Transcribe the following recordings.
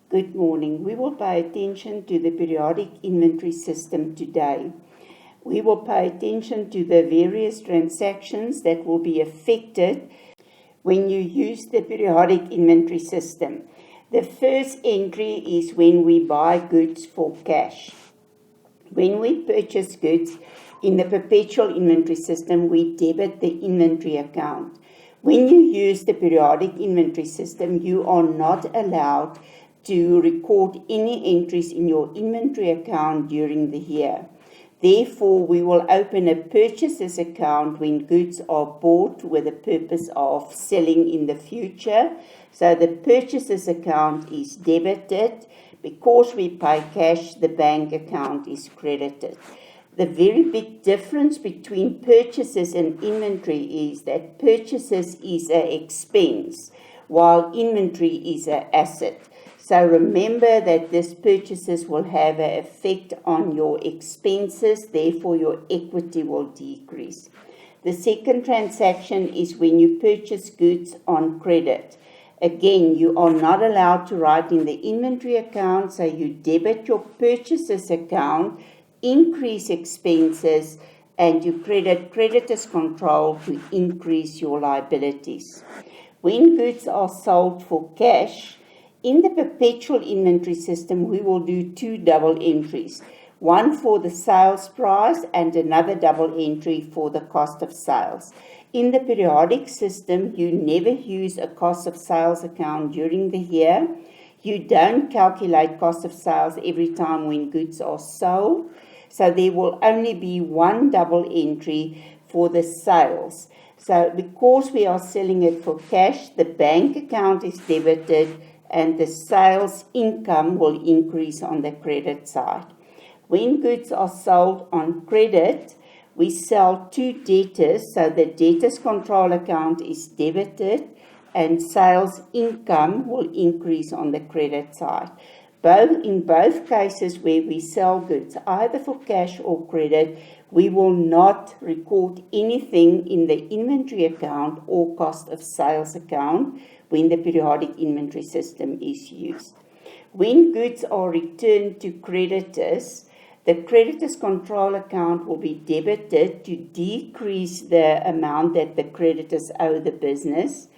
Good morning. We will pay attention to the periodic inventory system today. We will pay attention to the various transactions that will be affected when you use the periodic inventory system. The first entry is when we buy goods for cash. When we purchase goods in the perpetual inventory system, we debit the inventory account. When you use the periodic inventory system, you are not allowed to record any entries in your inventory account during the year. Therefore, we will open a purchases account when goods are bought with the purpose of selling in the future. So the purchases account is debited. Because we pay cash, the bank account is credited. The very big difference between purchases and inventory is that purchases is an expense, while inventory is an asset. So remember that this purchases will have an effect on your expenses, therefore your equity will decrease. The second transaction is when you purchase goods on credit. Again, you are not allowed to write in the inventory account, so you debit your purchases account, increase expenses, and you credit creditors control to increase your liabilities. When goods are sold for cash, in the perpetual inventory system, we will do two double entries, one for the sales price and another double entry for the cost of sales. In the periodic system, you never use a cost of sales account during the year. You don't calculate cost of sales every time when goods are sold. So there will only be one double entry for the sales. So because we are selling it for cash, the bank account is debited and the sales income will increase on the credit side. When goods are sold on credit, we sell to debtors, so the debtors control account is debited and sales income will increase on the credit side. In both cases where we sell goods, either for cash or credit, we will not record anything in the inventory account or cost of sales account when the periodic inventory system is used. When goods are returned to creditors, the creditors control account will be debited to decrease the amount that the creditors owe the business.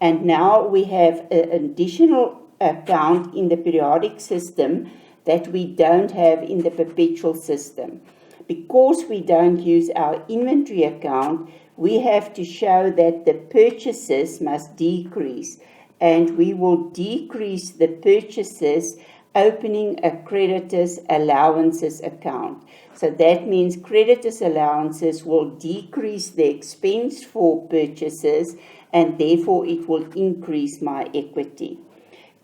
And now we have an additional account in the periodic system that we don't have in the perpetual system. Because we don't use our inventory account, we have to show that the purchases must decrease, and we will decrease the purchases opening a creditors allowances account. So that means creditors allowances will decrease the expense for purchases, and therefore it will increase my equity.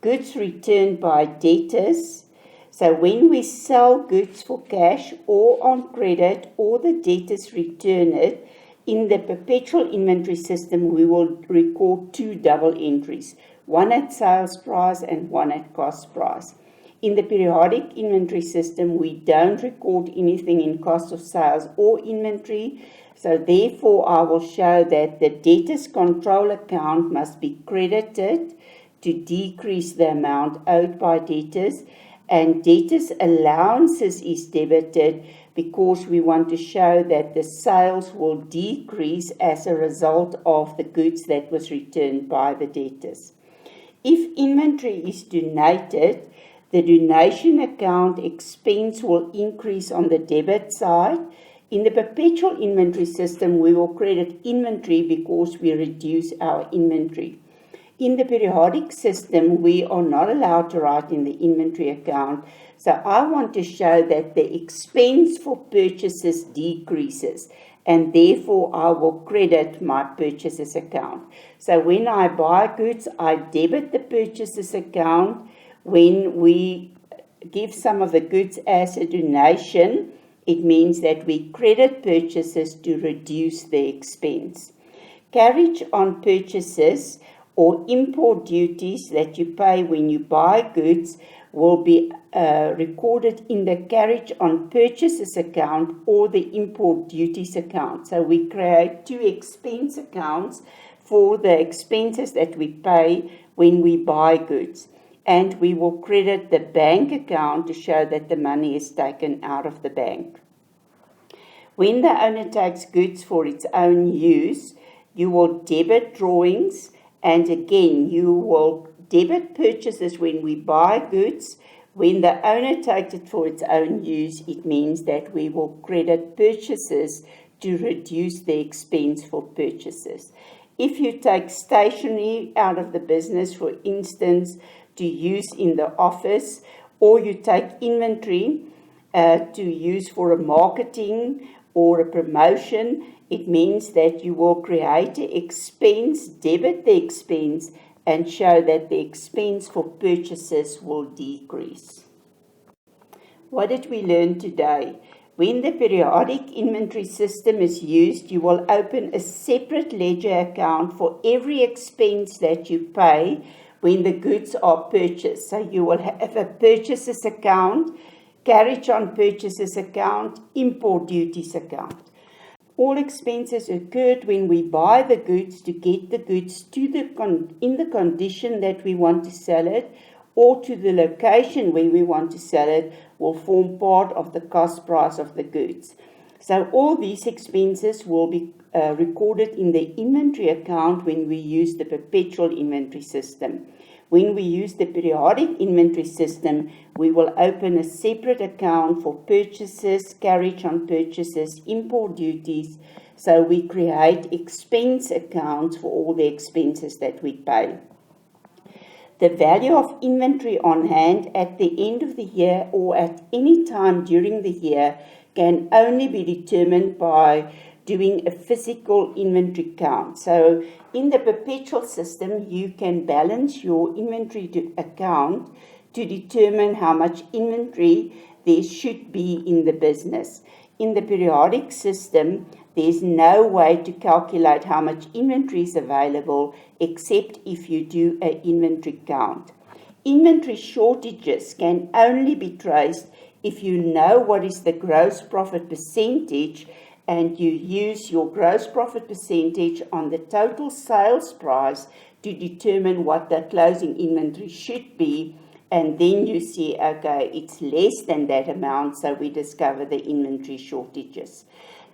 Goods returned by debtors. So when we sell goods for cash or on credit, or the debtors return it, in the perpetual inventory system, we will record two double entries, one at sales price and one at cost price. In the periodic inventory system, we don't record anything in cost of sales or inventory. So therefore, I will show that the debtors control account must be credited to decrease the amount owed by debtors, and debtors allowances is debited because we want to show that the sales will decrease as a result of the goods that was returned by the debtors. If inventory is donated, the donation account expense will increase on the debit side. In the perpetual inventory system, we will credit inventory because we reduce our inventory. In the periodic system, we are not allowed to write in the inventory account. So I want to show that the expense for purchases decreases, and therefore I will credit my purchases account. So when I buy goods, I debit the purchases account. When we give some of the goods as a donation, it means that we credit purchases to reduce the expense. Carriage on purchases or import duties that you pay when you buy goods will be recorded in the carriage on purchases account or the import duties account. So we create two expense accounts for the expenses that we pay when we buy goods. and we will credit the bank account to show that the money is taken out of the bank. When the owner takes goods for its own use, you will debit drawings, and again you will debit purchases when we buy goods. When the owner takes it for its own use, it means that we will credit purchases to reduce the expense for purchases. If you take stationery out of the business, for instance, to use in the office, or you take inventory to use for a marketing or a promotion, it means that you will create an expense, debit the expense, and show that the expense for purchases will decrease. What did we learn today? When the periodic inventory system is used, you will open a separate ledger account for every expense that you pay when the goods are purchased. So you will have a purchases account, carriage on purchases account, import duties account. All expenses occurred when we buy the goods to get the goods to in the condition that we want to sell it, or to the location where we want to sell it, will form part of the cost price of the goods. So all these expenses will be recorded in the inventory account when we use the perpetual inventory system. When we use the periodic inventory system, we will open a separate account for purchases, carriage on purchases, import duties. So we create expense accounts for all the expenses that we pay. The value of inventory on hand at the end of the year or at any time during the year can only be determined by doing a physical inventory count. So in the perpetual system, you can balance your inventory account to determine how much inventory there should be in the business. In the periodic system, there's no way to calculate how much inventory is available except if you do an inventory count. Inventory shortages can only be traced if you know what is the gross profit percentage, and you use your gross profit percentage on the total sales price to determine what the closing inventory should be, and then you see, okay, it's less than that amount, so we discover the inventory shortages.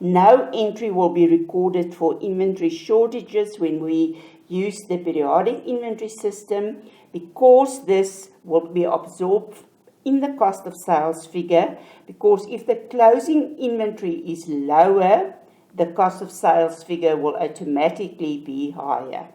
No entry will be recorded for inventory shortages when we use the periodic inventory system, because this will be absorbed in the cost of sales figure, because if the closing inventory is lower, the cost of sales figure will automatically be higher.